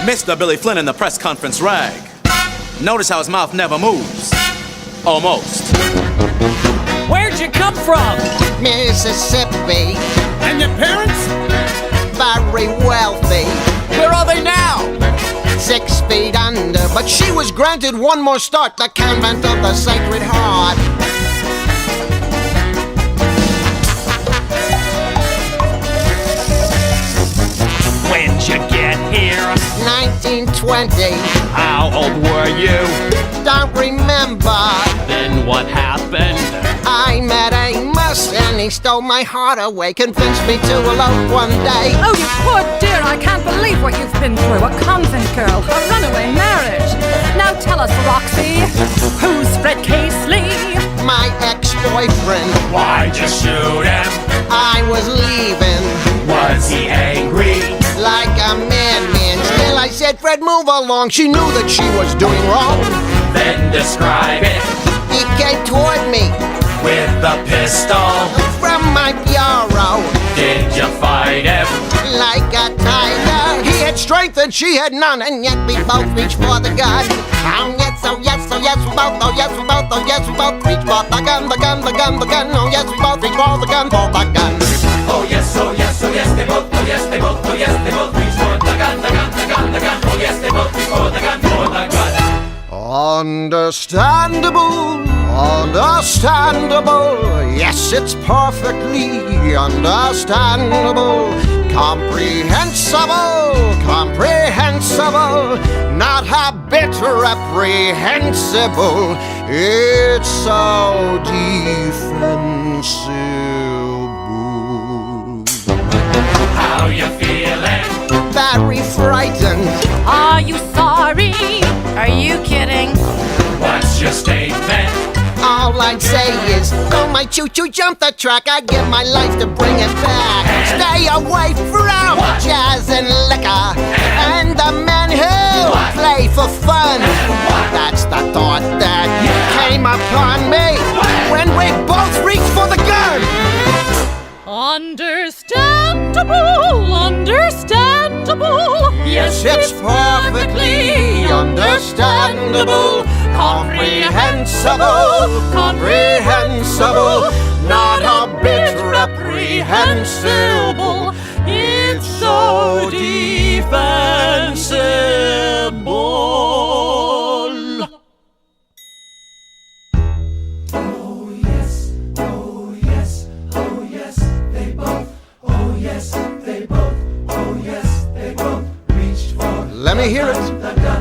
Mr. Billy Flynn in the press conference rag. Notice how his mouth never moves. Almost. Where'd you come from? Mississippi. And your parents? Very wealthy. Where are they now? 6 feet under, but she was granted one more start, the convent of the Sacred Heart. When'd you get here? 1920. How old were you? Don't remember. Then what happened? I met Amos and he stole my heart away, convinced me to elope one day. Oh, you poor dear, I can't believe what you've been through. A convent girl, a runaway marriage. Now tell us, Roxy, who's Fred Casely? My ex-boyfriend. Why'd you shoot him? I was leaving. Was he angry? Like a madman. Still I said, Fred, move along. She knew that she was doing wrong. Then describe it. He came toward me With the pistol. from my bureau Did you fight him? like a tiger. He had strength and she had none, and yet we both reached for the gun. Oh yes, oh yes, oh yes, we both, oh yes, we both, oh yes, we both reached for the gun, the gun, the gun, the gun. Oh yes, we both reached for the gun, for the gun. Oh yes, oh yes, oh yes, they both, oh yes, they both, oh yes, they both reached for the gun, the gun, the gun, the gun. Oh yes, they both reached for the gun, for the gun. Understandable, understandable. Yes, it's perfectly understandable. Comprehensible, comprehensible. Not a bit reprehensible. It's so defensible. How you feeling? Very frightened. Are you sorry? Are you kidding? What's your statement? All I'd say is, don't my choo-choo jump the track. I give my life to bring it back. Stay away from jazz and liquor and the men who play for fun. That's the thought that came upon me when we both reached for the gun. Understandable, understandable. Yes, it's perfectly understandable. Comprehensible, comprehensible. Not a bit reprehensible. It's so defensible. Oh yes, oh yes, oh yes, they both. Oh yes, they both. Oh yes, they both reached for Let me hear it. the gun.